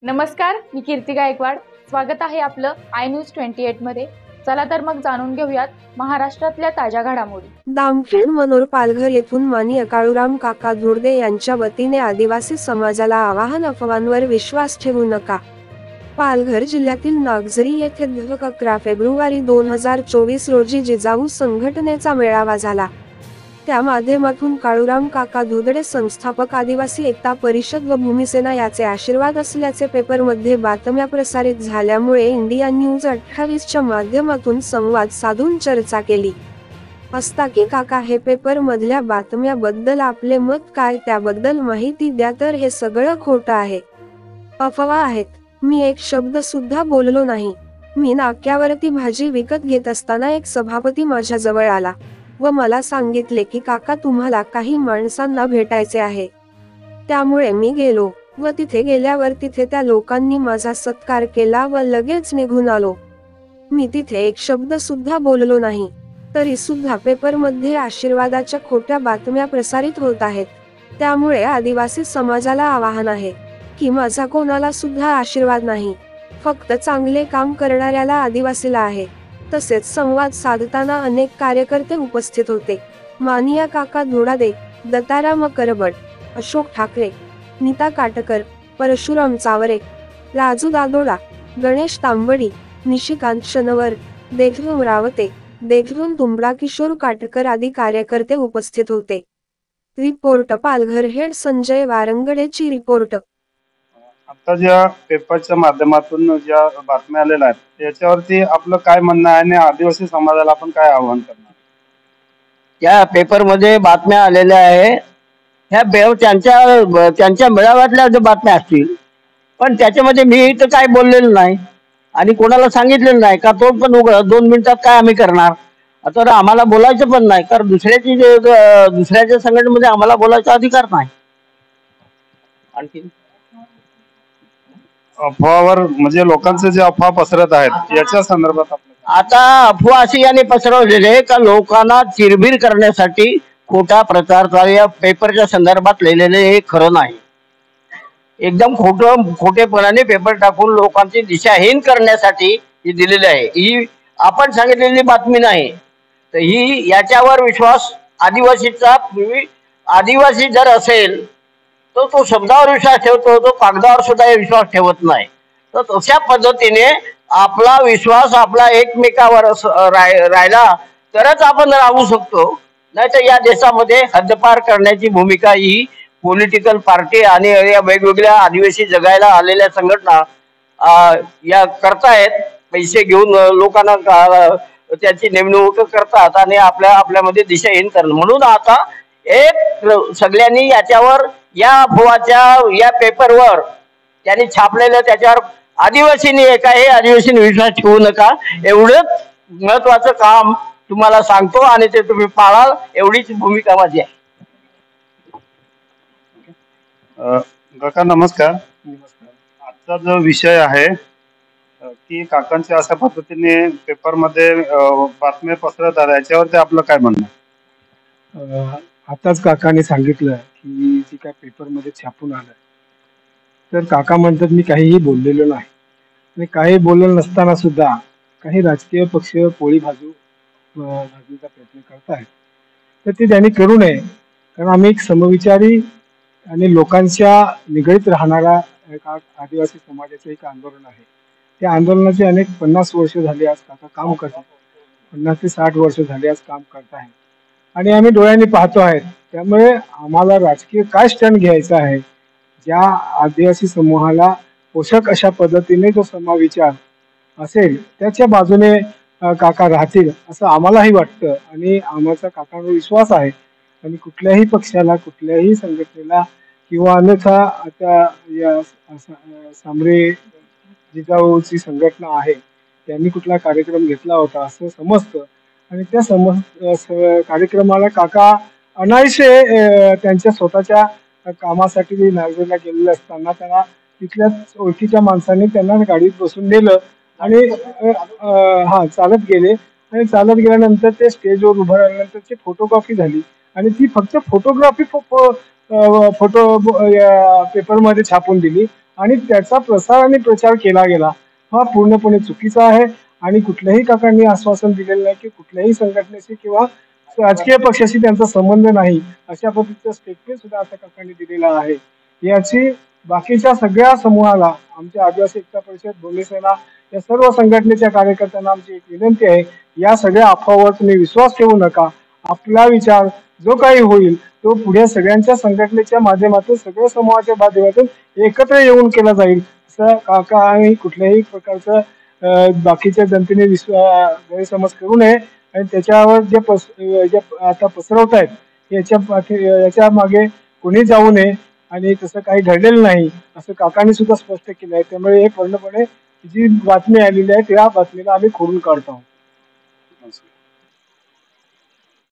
नमस्कार, मी कीर्ती गायकवाड. स्वागत आहे आपलं आय न्यूज 28 मध्ये. चला तर मग जाणून घेऊयात महाराष्ट्रातल्या ताज्या घडामोडी. दामखेड मनोर पालघर येथून माननीय काळूराम काका धुर्डे यांच्या वतीने आदिवासी समाजाला आवाहन, अफवांवर विश्वास ठेवू नका. पालघर जिल्ह्यातील नागझरी येथे 11 फेब्रुवारी 2024 रोजी जिजाऊ संघटनेचा मेळावा झाला. त्या माध्यमातून काळूराम काका धुर्डे संस्थापक आदिवासी एकता परिषद व भूमिसेना याचे आशीर्वाद असल्याचे पेपरमध्ये बातम्या प्रसारित झाल्यामुळे इंडिया न्यूज 28च्या माध्यमातून संवाद साधून चर्चा केली असता की काका, हे पेपर मधल्या बातम्याबद्दल आपले मत काय, त्याबद्दल माहिती द्या. तर हे सगळं खोटं आहे, अफवा आहेत. मी एक शब्द सुद्धा बोललो नाही. मी नाक्यावरती भाजी विकत घेत असताना एक सभापती माझ्या जवळ आला व मला सांगितले की काका, तुम्हाला काही माणसांना भेटायचे आहे. त्यामुळे मी गेलो व तिथे गेल्यावर तिथे त्या लोकांनी माझा सत्कार केला व लगेच निघून आलो. मी तिथे एक शब्द सुद्धा बोललो नाही. तरी सुद्धा पेपरमध्ये आशीर्वादाच्या खोट्या बातम्या प्रसारित होत आहेत. त्यामुळे आदिवासी समाजाला आवाहन आहे की माझा कोणाला सुद्धा आशीर्वाद नाही, फक्त चांगले काम करणाऱ्याला आदिवासीला आहे. तसेच संवाद साधताना अनेक कार्यकर्ते उपस्थित होते. माननीय काका धुर्डे, दत्ताराम करबट, अशोक ठाकरे, नीता काटकर, परशुराम चावरे, राजू दादोडा, गणेश तांबडी, निशिकांत शनवर, देवधूम रावते, देवधूम तुंबडा, किशोर काटकर आदी कार्यकर्ते उपस्थित होते. रिपोर्ट पालघर हेड संजय वारंगडेची रिपोर्ट. आता ज्या पेपरच्या माध्यमातून ज्या बातम्या आलेल्या आहेत त्याच्यावरती आपलं काय म्हणणं आहे आणि आदिवासी समाजाला आपण काय आवाहन करणार? त्या पेपरमध्ये बातम्या आलेल्या आहे, ह्या त्यांच्या मेळाव्यातल्या ज्या बातम्या असतील, पण त्याच्यामध्ये मी तर काय बोललेलं नाही आणि कोणाला सांगितलेलं नाही का तो पण 2 मिनिटात काय आम्ही करणार. तर आम्हाला बोलायचं पण नाही, कारण दुसऱ्याच्या संघटनेमध्ये आम्हाला बोलायचा अधिकार नाही. आणखी अफवावर म्हणजे लोकांचे जे अफवा पसरत आहेत याच्या संदर्भात आता अफवा अशी याने पसरवलेले का लोकांना चिरबिर करण्यासाठी खोटा प्रचार चालू या पेपरच्या संदर्भात लिहिलेले हे खरं नाही. एकदम खोटेपणाने पेपर टाकून लोकांची दिशाहीन करण्यासाठी ही दिलेली आहे. ही आपण सांगितलेली बातमी नाही. तर ही याच्यावर विश्वास आदिवासी जर असेल तर तो शब्दावर विश्वास ठेवतो, तो कागदावर सुद्धा विश्वास ठेवत नाही. तर तशा पद्धतीने आपला विश्वास आपला एकमेकावर राहिला तरच आपण राहू शकतो. नाहीतर या देशामध्ये हद्दपार करण्याची भूमिका ही पॉलिटिकल पार्टी आणि या वेगवेगळ्या आदिवासी जगायला आलेल्या संघटना या करतायत. पैसे घेऊन लोकांना त्याची नेमणूक करतात आणि आपल्यामध्ये दिशाहीन करणं. म्हणून आता एक सगळ्यांनी याच्यावर या अफवाच्या या पेपरवर त्यांनी छापलेलं त्याच्यावर आदिवासींनी विश्वास ठेवू नका, एवढंच महत्वाचं काम तुम्हाला सांगतो आणि ते तुम्ही पाळाल एवढीच भूमिका माझी आहे. काका नमस्कार. आजचा जो विषय आहे की काकांच्या अशा पद्धतीने पेपरमध्ये बातम्या पसरत आहेत, याच्यावरती आपलं काय म्हणणं? आताच काकाने सांगितलं की जी काय पेपरमध्ये छापून आलं, तर काका म्हणतात मी काहीही बोललेलो नाही. आणि काही बोललेलं नसताना सुद्धा काही राजकीय पक्ष पोळी भाजण्याचा प्रयत्न करत आहेत. तर ते त्यांनी करू नये, कारण आम्ही एक समविचारी आणि लोकांच्या निगडीत राहणारा एक आदिवासी समाजाचं एक आंदोलन आहे. त्या आंदोलनाचे अनेक 50 वर्ष झाली आज काका काम करतात. 50 ते 60 वर्ष झाली आज काम करत आहेत आणि आम्ही डोळ्यांनी पाहतो आहेत. त्यामुळे आम्हाला राजकीय काय स्टँड घ्यायचा आहे, ज्या आदिवासी समूहाला पोषक अशा पद्धतीने जो समविचार असेल त्याच्या बाजूने काका राहतील असं आम्हालाही वाटतं आणि आमचा काकांवर विश्वास आहे. आणि कुठल्याही पक्षाला, कुठल्याही संघटनेला किंवा अन्यथा आता या सामरे जिजाऊची संघटना आहे त्यांनी कुठला कार्यक्रम घेतला होता असं समजतं. आणि त्या कार्यक्रमाला काका अनायसे त्यांच्या स्वतःच्या कामासाठी नागपूरला गेलेले असताना त्यांना तिथल्या ओळखीच्या माणसांनी त्यांना गाडीत बसून नेलं आणि चालत गेले. आणि चालत गेल्यानंतर ते स्टेजवर उभं राहिल्यानंतर ते फोटोग्राफी झाली आणि ती फक्त फोटोग्राफी फोटो पेपरमध्ये छापून दिली आणि त्याचा प्रसार आणि प्रचार केला गेला हा पूर्णपणे चुकीचा आहे. आणि कुठल्याही काकांनी आश्वासन दिलेलं नाही की कुठल्याही संघटनेशी किंवा राजकीय पक्षाशी त्यांचा संबंध नाही अशा पद्धतीचा स्टेटमेंट सुद्धा आता काकांनी दिलेला आहे. याची बाकीच्या सगळ्या समूहाला आमच्या आदिवासी एकता परिषद भोले सेना या सर्व संघटनेच्या कार्यकर्त्यांना आमची एक विनंती आहे, या सगळ्या अफवावर तुम्ही विश्वास ठेवू नका. आपला विचार जो काही होईल तो पुढे सगळ्यांच्या संघटनेच्या माध्यमातून सगळ्या समूहाच्या माध्यमातून एकत्र येऊन केला जाईल असं काका आणि कुठल्याही प्रकारचं बाकीच्या जनतेने गैरसमज करू नये. आणि त्याच्यावर जे आता पसरवत आहेत याच्या मागे कोणी जाऊ नये आणि तसं काही घडलेलं नाही असं काकांनी सुद्धा स्पष्ट केलं आहे. त्यामुळे हे पूर्णपणे जी बातमी आलेली आहे त्या बातमीला आम्ही खोडून काढतो आहोत.